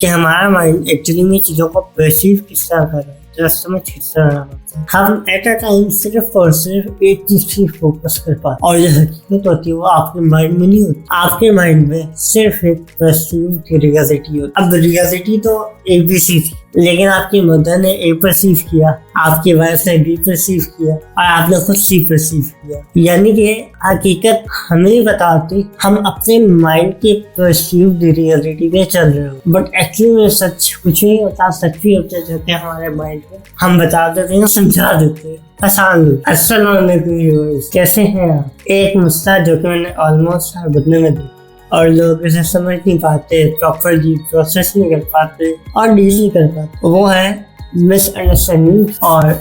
कि हमारा mind actually में चीज़ों को परसीव किस तरह कर रहा है, समझ किस तरह होता है। हम एट अ टाइम सिर्फ और सिर्फ एक चीज पे फोकस कर पाते और जो हकीकत होती है वो आपके माइंड में नहीं होती, आपके माइंड में सिर्फ एक परसीव रियलिटी होती। अब रियलिटी तो एक भी सी थी, लेकिन आपकी मदर ने ए परसीव किया, आपकी वाइफ ने बी परसीव किया और आपने खुद सी परसीव किया। यानी कि हकीकत हमें नहीं बताती, हम अपने माइंड के परसीव रियलिटी पे चल रहे हो, बट एक्चुअली में सच कुछ नहीं होता। सच भी होता है कि हमारे माइंड को हम बता देते हैं, समझा देते हैं आसान। अस्सलाम वालेकुम, कैसे हैं आप? एक मुस्ता जो कि मैंने ऑलमोस्ट हर बदले में दी और लोग इसे समझ नहीं पाते, प्रॉपरली प्रोसेस नहीं कर पाते और डील नहीं कर पाते, वो है मिसअंडरस्टैंडिंग और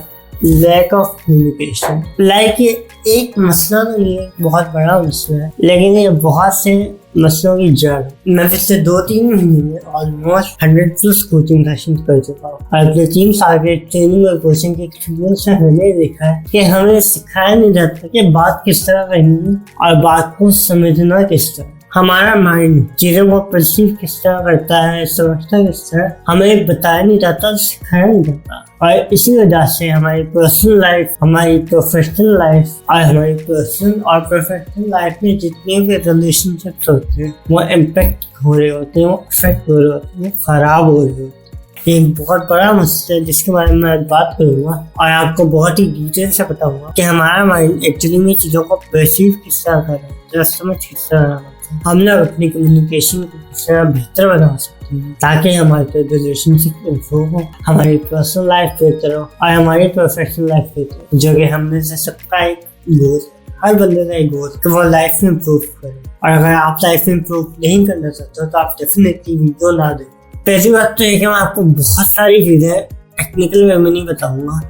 लैक ऑफ कम्युनिकेशन। लाइक ये एक मसला नहीं है, बहुत बड़ा मसला है, लेकिन ये बहुत से मसलों की जड़। मैं पिछले 2-3 महीने में ऑलमोस्ट 100+ कोचिंग सेशन कर चुका हूँ और अपने 3 साल के ट्रेनिंग और कोचिंग के एक्सपीरियंस से मैंने देखा है कि हमें सिखाया नहीं जाता कि बात किस तरह करनी है और बात को समझना किस तरह। हमारा माइंड चीज़ों को परसीव किस तरह करता है, समझता किस तरह, हमें बताया नहीं जाता, सिखाया नहीं जाता। और इसी वजह से हमारी पर्सनल लाइफ, हमारी प्रोफेशनल लाइफ और हमारी पर्सनल और प्रोफेशनल लाइफ में जितने भी रिलेशनशिप्स होते हैं वो इम्पेक्ट हो रहे होते हैं, वो इफेक्ट हो रहे होते हैं, वो खराब हो रहे होते हैं। एक बहुत बड़ा मसला है जिसके बारे में मैं बात करूंगा और आपको बहुत ही डिटेल से बताऊंगा कि हमारा माइंड एक्चुअली में चीज़ों को परसीव किस तरह कर रहा है, समझ किस तरह हम लोग अपनी कम्युनिकेशन को किस तरह बेहतर बना सकते हैं ताकि हमारे रिलेशनशिप इम्प्रूव हो, हमारी पर्सनल लाइफ बेहतर हो और हमारी प्रोफेशनल लाइफ बेहतर हो, जो कि हमने से सबका एक गोल, हर बंदे का एक गोल कि वो लाइफ में इम्प्रूव करे। और अगर आप लाइफ में इम्प्रूव नहीं करना चाहते हो तो आप डेफिनेटली वीडियो ना दें। पहली बात तो ये कि मैं आपको बहुत सारी चीज़ें टेक्निकल वे में नहीं बताऊंगा,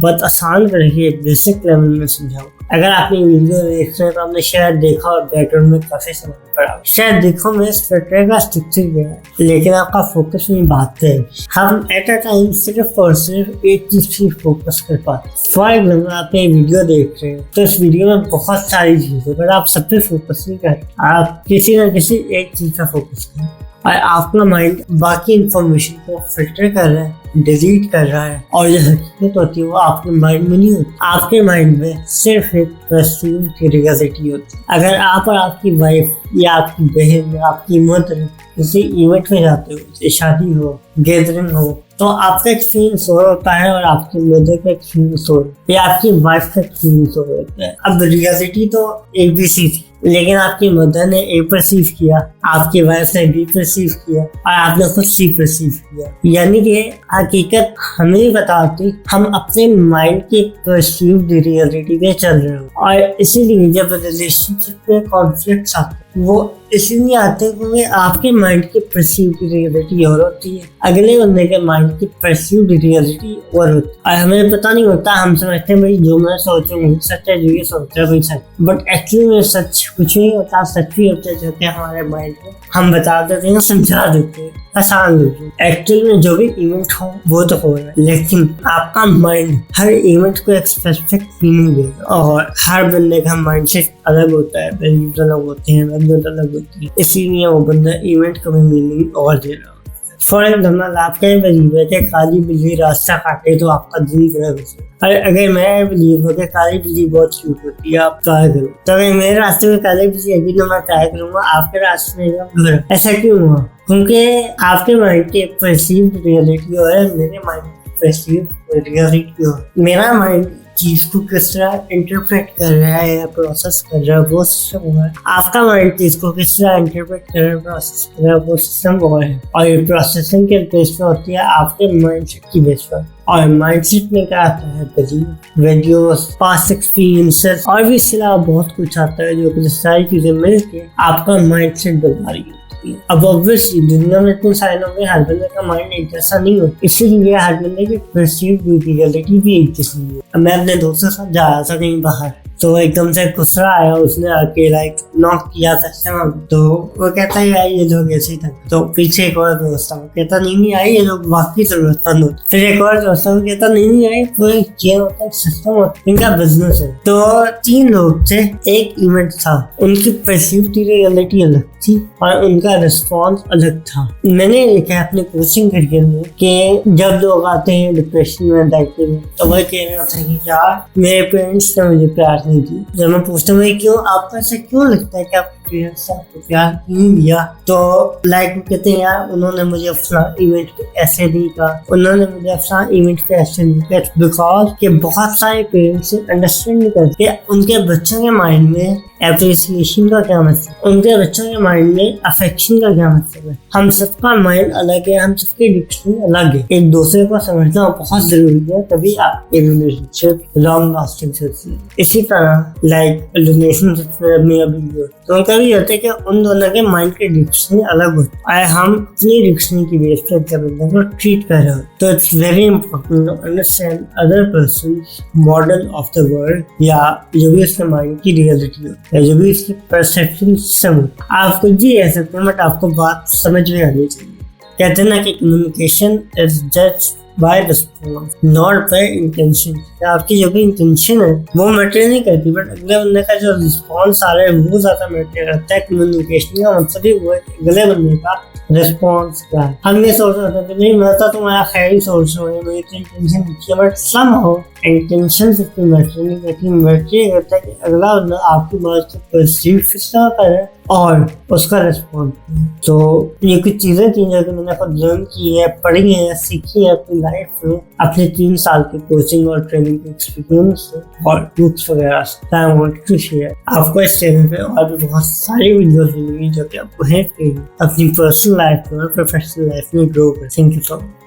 बहुत आसान करके बेसिक लेवल में समझाऊंगा। अगर आपने वीडियो देख रहे हैं तो आपने शायद देखा और बैकग्राउंड में काफी समझ पड़ा, शायद देखो मैं स्ट्रक्चर का स्ट्रक्चर गया है, लेकिन आपका फोकस नहीं बात है। हम एट अ टाइम सिर्फ और सिर्फ एक चीज पे फोकस कर पाते। फॉर एग्जाम्पल आपने वीडियो देख रहे हैं तो इस वीडियो में बहुत सारी चीजें, पर आप सब पे फोकस नहीं करते, आप किसी न किसी एक चीज का फोकस करें और आपका माइंड बाकी इंफॉर्मेशन को फिल्टर कर रहा है, डिलीट कर रहा है और जो हकीकत होती है वो आपके माइंड में नहीं होती, आपके माइंड में सिर्फ एक परसीव रियलिटी होती है। अगर आप और आपकी वाइफ या आपकी बहन या आपकी मदर किसी इवेंट में जाते हो, जैसे शादी हो, गैदरिंग हो, तो आपका एक्सपीरियंस हो होता है और आपकी मदर का एक्सपीरियंस हो या आपकी वाइफ का एक्सपीरियंस हो होता है। अब रियलिटी तो एक भी सी थी, लेकिन आपकी मदर ने ए परसीव किया, आपकी वाइफ ने बी परसीव किया और आपने खुद सी परसीव किया। यानी कि हकीकत हमें नहीं बताती, हम अपने माइंड के परसीव रियलिटी पे चल रहे हो। और इसीलिए जब रिलेशनशिप में कॉन्फ्लिक्ट्स आते वो इसलिए आते हैं क्योंकि आपके माइंड की परसीव रियलिटी और होती है, अगले बंदे के माइंड की परसीव रियलिटी और होती है। और हमें पता नहीं होता, हम समझते हैं भाई जो मैं सोच रहा हूँ सच है, जो ये सोच रहा है वही सच, बट एक्चुअली में सच कुछ नहीं होता। सच भी होते जो कि हमारे माइंड को हम बता देते हैं, समझा देते हैं, आसान होते हैं। एक्चुअली में जो भी इवेंट हो वो तो हो रहा है, लेकिन आपका माइंड हर इवेंट को एक स्पेसिफिक मीनिंग देगा और हर बंदे का माइंडसेट अलग होता है, वैल्यूज अलग होते हैं, वैल्यूज अलग होती है, इसीलिए वो बंदा इवेंट को भी मीनिंग और दे रहा है। फॉर एग्जाम्पल आपका ये बिलीव है कि काली बिल्ली रास्ता काटे तो आपका दिल खराब हो। और अगर मैं बिलीव हो कि काली बिल्ली बहुत क्यूट होती है, आप ट्राई करो, तो अगर मेरे रास्ते में काली बिल्ली आएगी तो मैं ट्राई करूंगा, आपके रास्ते में ऐसा क्यों हुआ? क्योंकि आपके माइंड की परसीव रियलिटी हो है, मेरे माइंड की परसीव रियलिटी हो। मेरा माइंड चीज को किस तरह इंटरप्रेट कर रहा है या प्रोसेस कर रहा है वो सिस्टम हुआ है, आपका माइंड चीज को किस तरह इंटरप्रेट कर रहा है, प्रोसेस कर रहा है वो सिस्टम हुआ है। और ये प्रोसेसिंग के बेस पे होती है आपके माइंडसेट की बेस पर। और माइंडसेट में क्या आता है? बिलीव, वीडियोस, पास्ट एक्सपीरियंसेस और भी सिला बहुत कुछ आता है, जो कि सारी चीजें मिलकर आपका माइंडसेट बना रही है। अब ऑब्वियसली दुनिया में इतने सारे लोग हैं, हर बंदे का माइंड एक जैसा नहीं होता, इसीलिए हर बंदे की परसीव रियलिटी भी एक जैसी नहीं है। मैं अपने दोस्तों के साथ जा रहा था कहीं बाहर, तो एकदम से गुस्सा आया, उसने आके लाइक नॉक किया था। तो वो कहता है यार ये लोग ऐसे ही था। तो पीछे एक और दोस्त था, कहता नहीं आई ये लोग वाकई जरूरतमंद होते। फिर एक और दोस्त था, कहता नहीं आई कोई चेन होता है, सिस्टम होता है, इनका बिजनेस है। तो 3 लोग थे, एक इवेंट था, उनकी परसीव्ड रियलिटी अलग थी और उनका रिस्पॉन्स अलग था। मैंने देखा अपने कोचिंग करके में कि जब लोग आते हैं डिप्रेशन में, एंजाइटी में, तो वह कह रहे होते हैं कि यार मेरे पेरेंट्स ने मुझे प्यार नहीं दिया। जब मैं पूछता हूँ क्यों, आपको ऐसा क्यों लगता है कि आपके पेरेंट्स ने आपको प्यार नहीं दिया, तो लाइक कहते हैं यार उन्होंने मुझे अपना इवेंट पे ऐसे नहीं कहा, उन्होंने मुझे अपना इवेंट पे ऐसे नहीं कहा, बिकॉज के बहुत सारे पेरेंट्स अंडरस्टैंड नहीं करते उनके बच्चों के माइंड में एप्रिसिएशन का क्या मतलब, उनके बच्चों के माइंड में अफेक्शन का क्या मतलब है। हम सबका माइंड अलग है, हम सबके डिक्शनरी अलग है, एक दूसरे को समझना बहुत जरूरी है, तभी आपकी रिलेशनशिप लॉन्ग लास्टिंग सकती है। इसी तरह लाइक रिलेशनशिप में अभी तो कभी होता है कि उन दोनों के माइंड के डिक्शनरी अलग होते हैं, हम अपनी डिक्शनरी की बेस पर जब बंदे को ट्रीट कर रहे हो। तो it's very important to understand other person model of the world, या जो भी उसके माइंड की रियलिटी हो, या जो भी उसकी परसेप्शन सिस्टम हो। आप कुछ भी कह सकते हैं बट आपको बात समझ में आनी चाहिए। कहते हैं ना कि communication is judged by response not by intention. आपकी जो भी इंटेंशन है वो मैटर नहीं करती, बट अगले बंदे का जो रिस्पॉन्स आ रहा है वो ज्यादा मैटर करता है। कम्युनिकेशन का मतलब ही वो है अगले बंदे का रिस्पॉन्स क्या है। हम ये सोच रहे थे नहीं मैं तो तुम्हारा खैर ही सोच रहा हूँ, मेरी तो इंटेंशन नहीं है, बट समहाउ इंटेंशन से इतनी मैटर नहीं करती। मैटर ये करता है कि अगला बंदा आपकी बात को परसीव किस तरह करे और उसका रिस्पॉन्स। तो ये कुछ चीजें थी जो कि मैंने खुद लर्न की है, पढ़ी है, सीखी है अपनी लाइफ में, अपने 3 साल की कोचिंग और ट्रेनिंग के एक्सपीरियंस से और बुक्स वगैरह से। आई वांट टू शेयर आपको इस चैनल पे और भी बहुत सारी वीडियोस मिलेंगी जो कि आपको हेल्प करेंगी अपनी पर्सनल लाइफ में और प्रोफेशनल लाइफ में ग्रो कर। Thank you so much.